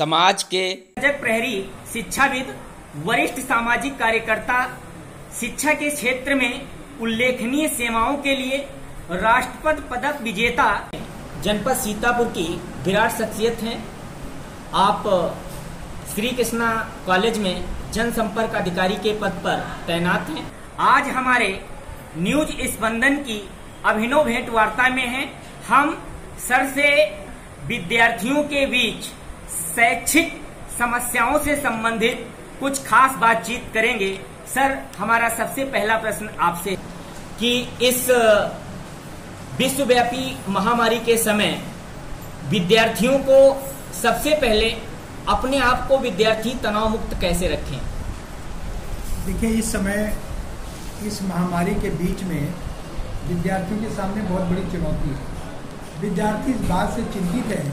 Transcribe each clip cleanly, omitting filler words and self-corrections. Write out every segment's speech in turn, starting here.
समाज के जग प्रहरी, शिक्षाविद, वरिष्ठ सामाजिक कार्यकर्ता, शिक्षा के क्षेत्र में उल्लेखनीय सेवाओं के लिए राष्ट्रपति पदक विजेता, जनपद सीतापुर की विराट शख्सियत हैं। आप श्री कृष्णा कॉलेज में जनसंपर्क अधिकारी के पद पर तैनात हैं। आज हमारे न्यूज स्पंदन की अभिनव भेंट वार्ता में हैं। हम सर से विद्यार्थियों के बीच शैक्षिक समस्याओं से संबंधित कुछ खास बातचीत करेंगे। सर, हमारा सबसे पहला प्रश्न आपसे कि इस विश्वव्यापी महामारी के समय विद्यार्थियों को सबसे पहले अपने आप को विद्यार्थी तनाव मुक्त कैसे रखें? देखिए, इस समय इस महामारी के बीच में विद्यार्थियों के सामने बहुत बड़ी चुनौती है। विद्यार्थी इस बात से चिंतित है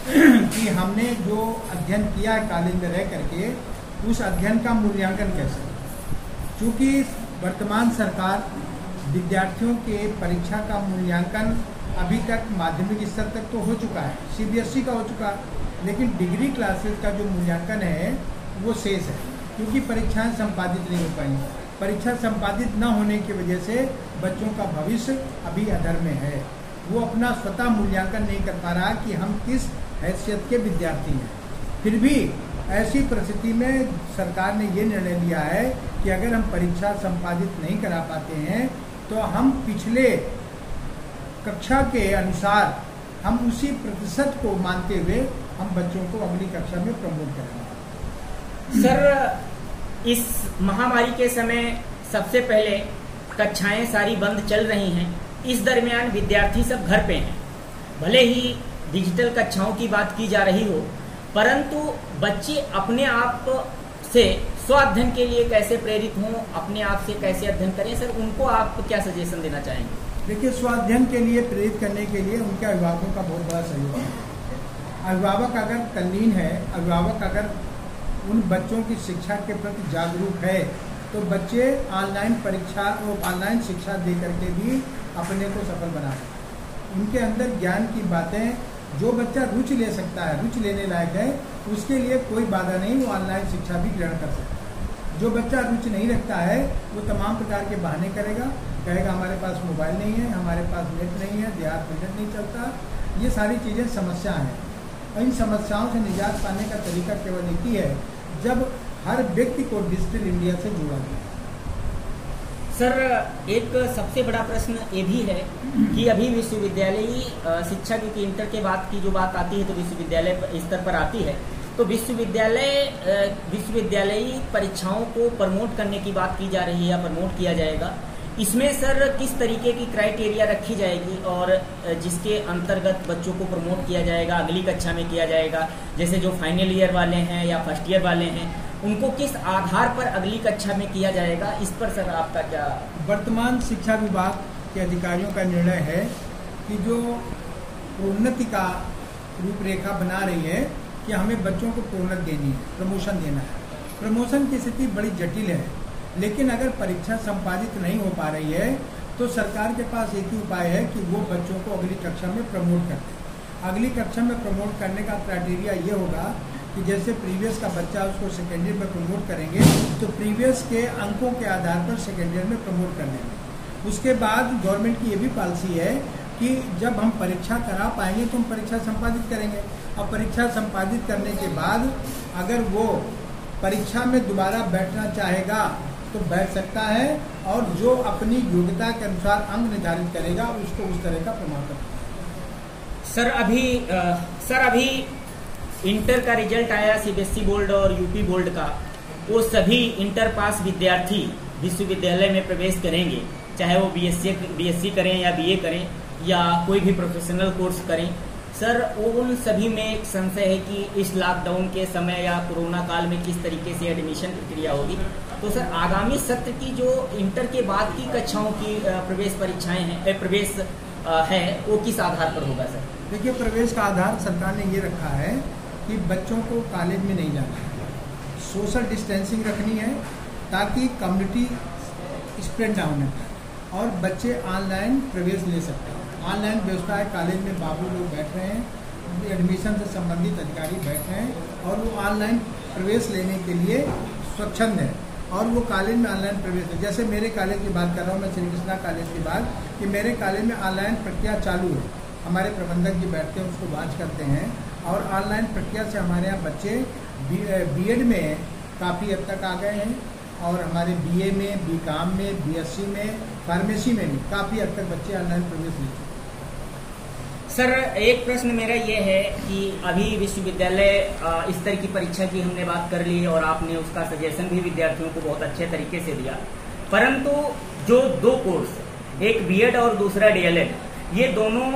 कि हमने जो अध्ययन किया है कॉलेज में रह करके, उस अध्ययन का मूल्यांकन कैसे। क्योंकि वर्तमान सरकार विद्यार्थियों के परीक्षा का मूल्यांकन अभी तक माध्यमिक स्तर तक तो हो चुका है, सीबीएसई का हो चुका है, लेकिन डिग्री क्लासेस का जो मूल्यांकन है वो शेष है, क्योंकि परीक्षाएं संपादित नहीं हो पाई। परीक्षा संपादित न होने की वजह से बच्चों का भविष्य अभी अधर में है। वो अपना स्वतः मूल्यांकन नहीं कर पा रहा कि हम किस हैसियत के विद्यार्थी हैं। फिर भी ऐसी परिस्थिति में सरकार ने ये निर्णय लिया है कि अगर हम परीक्षा संपादित नहीं करा पाते हैं तो हम पिछले कक्षा के अनुसार हम उसी प्रतिशत को मानते हुए हम बच्चों को अगली कक्षा में प्रमोट करेंगे। सर, इस महामारी के समय सबसे पहले कक्षाएं सारी बंद चल रही हैं। इस दरमियान विद्यार्थी सब घर पे हैं। भले ही डिजिटल कक्षाओं की बात की जा रही हो, परंतु बच्चे अपने आप से स्व अध्ययन के लिए कैसे प्रेरित हों, अपने आप से कैसे अध्ययन करें? सर, उनको आप क्या सजेशन देना चाहेंगे? देखिए, स्व अध्ययन के लिए प्रेरित करने के लिए उनके अभिभावकों का बहुत बड़ा सहयोग है। अभिभावक अगर तल्लीन है, अभिभावक अगर उन बच्चों की शिक्षा के प्रति जागरूक है, तो बच्चे ऑनलाइन परीक्षा और ऑनलाइन शिक्षा दे करके भी अपने को सफल बना सकते। उनके अंदर ज्ञान की बातें जो बच्चा रुचि ले सकता है, रुचि लेने लायक है, उसके लिए कोई बाधा नहीं, वो ऑनलाइन शिक्षा भी ग्रहण कर सकता है। जो बच्चा रुचि नहीं रखता है वो तमाम प्रकार के बहाने करेगा, कहेगा हमारे पास मोबाइल नहीं है, हमारे पास नेट नहीं है, देहात में नेट नहीं चलता। ये सारी चीज़ें समस्या हैं और इन समस्याओं से निजात पाने का तरीका केवल एक ही है, जब हर व्यक्ति को डिजिटल इंडिया से जोड़ा गया। सर, एक सबसे बड़ा प्रश्न ये भी है कि अभी विश्वविद्यालयी शिक्षा की इंटर के बाद की जो बात आती है तो विश्वविद्यालय स्तर पर आती है, तो विश्वविद्यालयी परीक्षाओं को प्रमोट करने की बात की जा रही है या प्रमोट किया जाएगा। इसमें सर किस तरीके की क्राइटेरिया रखी जाएगी और जिसके अंतर्गत बच्चों को प्रमोट किया जाएगा, अगली कक्षा में किया जाएगा? जैसे जो फाइनल ईयर वाले हैं या फर्स्ट ईयर वाले हैं, उनको किस आधार पर अगली कक्षा में किया जाएगा? इस पर सर आपका क्या? वर्तमान शिक्षा विभाग के अधिकारियों का निर्णय है कि जो प्रोन्नति का रूपरेखा बना रही है कि हमें बच्चों को प्रोन्नति देनी है, प्रमोशन देना है। प्रमोशन की स्थिति बड़ी जटिल है, लेकिन अगर परीक्षा संपादित नहीं हो पा रही है तो सरकार के पास एक ही उपाय है कि वो बच्चों को अगली कक्षा में प्रमोट कर दे। अगली कक्षा में प्रमोट करने का क्राइटेरिया ये होगा कि जैसे प्रीवियस का बच्चा उसको सेकेंड ईयर में प्रमोट करेंगे तो प्रीवियस के अंकों के आधार पर सेकेंड ईयर में प्रमोट कर देंगे। उसके बाद गवर्नमेंट की ये भी पॉलिसी है कि जब हम परीक्षा करा पाएंगे तो हम परीक्षा संपादित करेंगे, और परीक्षा संपादित करने के बाद अगर वो परीक्षा में दोबारा बैठना चाहेगा तो बैठ सकता है, और जो अपनी योग्यता के अनुसार अंक निर्धारित करेगा उसको उस तरह का प्रमाण पत्र। सर अभी इंटर का रिजल्ट आया सीबीएसई बोर्ड और यूपी बोर्ड का। वो सभी इंटर पास विद्यार्थी विश्वविद्यालय में प्रवेश करेंगे, चाहे वो बीएससी करें या बीए करें या कोई भी प्रोफेशनल कोर्स करें। सर, उन सभी में एक संशय है कि इस लॉकडाउन के समय या कोरोना काल में किस तरीके से एडमिशन प्रक्रिया होगी। तो सर, आगामी सत्र की जो इंटर के बाद की कक्षाओं की प्रवेश परीक्षाएं हैं, प्रवेश है, वो किस आधार पर होगा? सर, देखिए, प्रवेश का आधार सरकार ने ये रखा है कि बच्चों को कॉलेज में नहीं जाना है, सोशल डिस्टेंसिंग रखनी है ताकि कम्युनिटी स्प्रेड ना होने पाए, और बच्चे ऑनलाइन प्रवेश ले सकते हैं। ऑनलाइन व्यवस्था है, कॉलेज में बाबू लोग बैठ रहे हैं, एडमिशन से संबंधित अधिकारी बैठे हैं और वो ऑनलाइन प्रवेश लेने के लिए स्वच्छंद है और वो कॉलेज में ऑनलाइन प्रवेश है। जैसे मेरे कॉलेज की बात कर रहा हूँ मैं, श्री कृष्णा कॉलेज की बात, कि मेरे कॉलेज में ऑनलाइन प्रक्रिया चालू है। हमारे प्रबंधक जी बैठते हैं, उसको वॉच करते हैं और ऑनलाइन प्रक्रिया से हमारे यहाँ बच्चे बीएड में काफ़ी हद तक आ गए हैं और हमारे बीए में, बीकॉम में, बीएससी में, फार्मेसी में भी काफ़ी हद तक बच्चे ऑनलाइन प्रवेश ले चुके हैं। सर, एक प्रश्न मेरा ये है कि अभी विश्वविद्यालय स्तर की परीक्षा की हमने बात कर ली और आपने उसका सजेशन भी विद्यार्थियों को बहुत अच्छे तरीके से दिया, परंतु जो दो कोर्स, एक बीएड और दूसरा डीएलएड, ये दोनों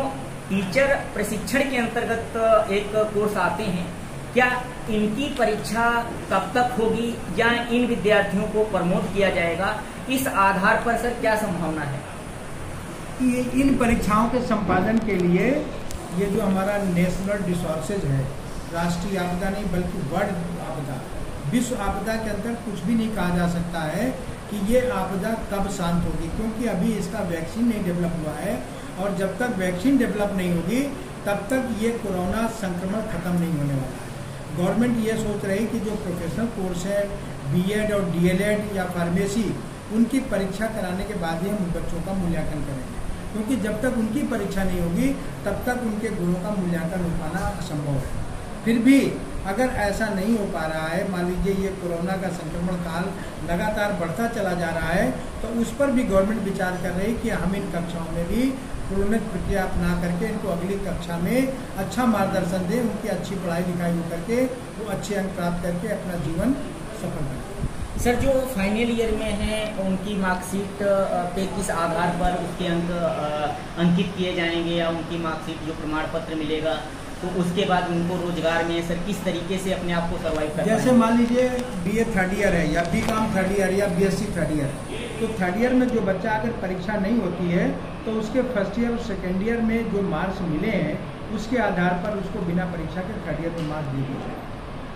टीचर प्रशिक्षण के अंतर्गत एक कोर्स आते हैं। क्या इनकी परीक्षा कब तक होगी या इन विद्यार्थियों को प्रमोट किया जाएगा? इस आधार पर सर क्या संभावना है? ये इन परीक्षाओं के संपादन के लिए ये जो हमारा नेशनल रिसोर्सेज है, राष्ट्रीय आपदा नहीं बल्कि वर्ल्ड आपदा, विश्व आपदा के अंदर कुछ भी नहीं कहा जा सकता है कि ये आपदा कब शांत होगी, क्योंकि अभी इसका वैक्सीन नहीं डेवलप हुआ है और जब तक वैक्सीन डेवलप नहीं होगी तब तक ये कोरोना संक्रमण खत्म नहीं होने वाला है। गवर्नमेंट ये सोच रही कि जो प्रोफेशनल कोर्स है बीएड और डीएलएड या फार्मेसी, उनकी परीक्षा कराने के बाद ही हम बच्चों का मूल्यांकन करेंगे, क्योंकि जब तक उनकी परीक्षा नहीं होगी तब तक उनके गुणों का मूल्यांकन हो पाना असंभव है। फिर भी अगर ऐसा नहीं हो पा रहा है, मान लीजिए ये कोरोना का संक्रमण काल लगातार बढ़ता चला जा रहा है, तो उस पर भी गवर्नमेंट विचार कर रही है कि हम इन कक्षाओं में भी प्रोन्नत प्रक्रिया अपना करके इनको अगली कक्षा में अच्छा मार्गदर्शन दें, उनकी अच्छी पढ़ाई लिखाई हो करके वो अच्छे अंक प्राप्त करके अपना जीवन सफल करें। सर, जो फाइनल ईयर में है उनकी मार्कशीट पे किस आधार पर उसके अंक अंकित किए जाएंगे या उनकी मार्कशीट जो प्रमाण पत्र मिलेगा तो उसके बाद उनको रोजगार में सर किस तरीके से अपने आप को सर्वाइव करना है? जैसे मान लीजिए बीए थर्ड ईयर है या बीकॉम थर्ड ईयर या बीएससी थर्ड ईयर, तो थर्ड ईयर में जो बच्चा अगर परीक्षा नहीं होती है तो उसके फर्स्ट ईयर और सेकेंड ईयर में जो मार्क्स मिले हैं उसके आधार पर उसको बिना परीक्षा के थर्ड ईयर में मार्क्स दिए जाए।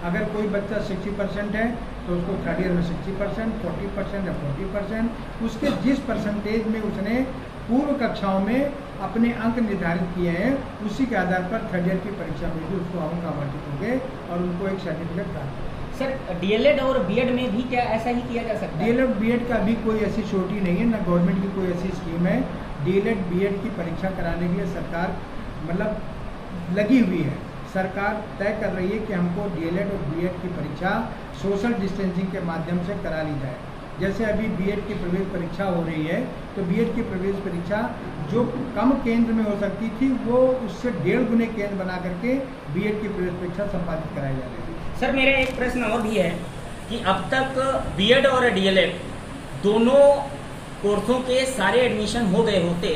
अगर कोई बच्चा 60% है तो उसको थर्ड ईयर में 60%, 40% या 40%, उसके जिस परसेंटेज में उसने पूर्व कक्षाओं में अपने अंक निर्धारित किए हैं उसी के आधार पर थर्ड ईयर की परीक्षा में भी उसको अंक आवंटित होंगे और उनको एक सर्टिफिकेट प्राप्त होगा। सर, डीएलएड और बीएड में भी क्या ऐसा ही किया जा सकता है? डीएलएड बीएड का भी कोई ऐसी छोटी नहीं है, ना गवर्नमेंट की कोई ऐसी स्कीम है। डीएलएड बीएड की परीक्षा कराने के लिए सरकार मतलब लगी हुई है। सरकार तय कर रही है कि हमको डीएलएड और बीएड की परीक्षा सोशल डिस्टेंसिंग के माध्यम से करा ली जाए। जैसे अभी बीएड की प्रवेश परीक्षा हो रही है तो बीएड की प्रवेश परीक्षा जो कम केंद्र में हो सकती थी वो उससे 1.5 गुने केंद्र बना करके बीएड की प्रवेश परीक्षा संपादित कराई जा रही है। सर, मेरा एक प्रश्न और भी है कि अब तक बीएड और डीएलएड दोनों कोर्सों के सारे एडमिशन हो गए होते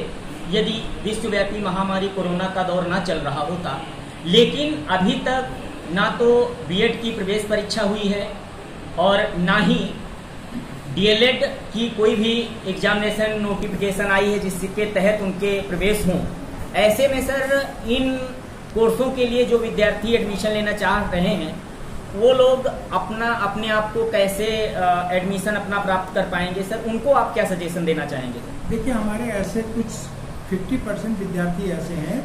यदि विश्वव्यापी महामारी कोरोना का दौर ना चल रहा होता, लेकिन अभी तक ना तो बीएड की प्रवेश परीक्षा हुई है और ना ही डीएलएड की कोई भी एग्जामिनेशन नोटिफिकेशन आई है जिसके तहत उनके प्रवेश हों। ऐसे में सर इन कोर्सों के लिए जो विद्यार्थी एडमिशन लेना चाह रहे हैं वो लोग अपने आप को कैसे एडमिशन अपना प्राप्त कर पाएंगे? सर, उनको आप क्या सजेशन देना चाहेंगे? देखिए, हमारे ऐसे कुछ 50% विद्यार्थी ऐसे हैं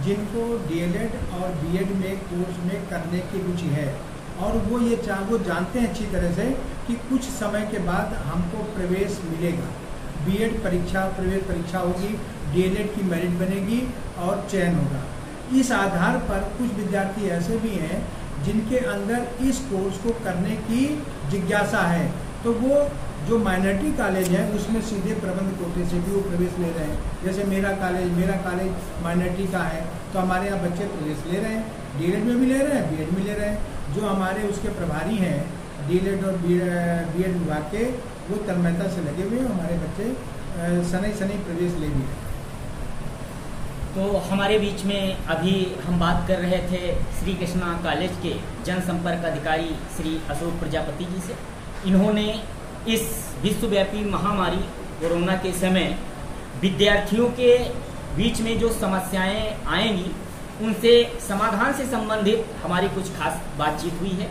जिनको डीएलएड और बीएड में कोर्स में करने की रुचि है और वो जानते हैं अच्छी तरह से कि कुछ समय के बाद हमको प्रवेश मिलेगा। बीएड प्रवेश परीक्षा होगी, डीएलएड की मेरिट बनेगी और चयन होगा। इस आधार पर कुछ विद्यार्थी ऐसे भी हैं जिनके अंदर इस कोर्स को करने की जिज्ञासा है, तो वो जो माइनॉरिटी कॉलेज है उसमें सीधे प्रबंध कोटे से भी वो प्रवेश ले रहे हैं। जैसे मेरा कॉलेज माइनॉरिटी का है तो हमारे यहाँ बच्चे प्रवेश ले रहे हैं, डीएलएड में भी ले रहे हैं, बीएड में ले रहे हैं। जो हमारे उसके प्रभारी हैं डीएलएड और बीएड विभाग के, वो तन्मयता से लगे हुए हैं, हमारे बच्चे शनि प्रवेश ले भी रहे हैं। तो हमारे बीच में अभी हम बात कर रहे थे श्री कृष्णा कॉलेज के जनसंपर्क अधिकारी श्री अशोक प्रजापति जी से। इन्होंने इस विश्वव्यापी महामारी कोरोना के समय विद्यार्थियों के बीच में जो समस्याएं आएंगी उनसे समाधान से संबंधित हमारी कुछ खास बातचीत हुई है।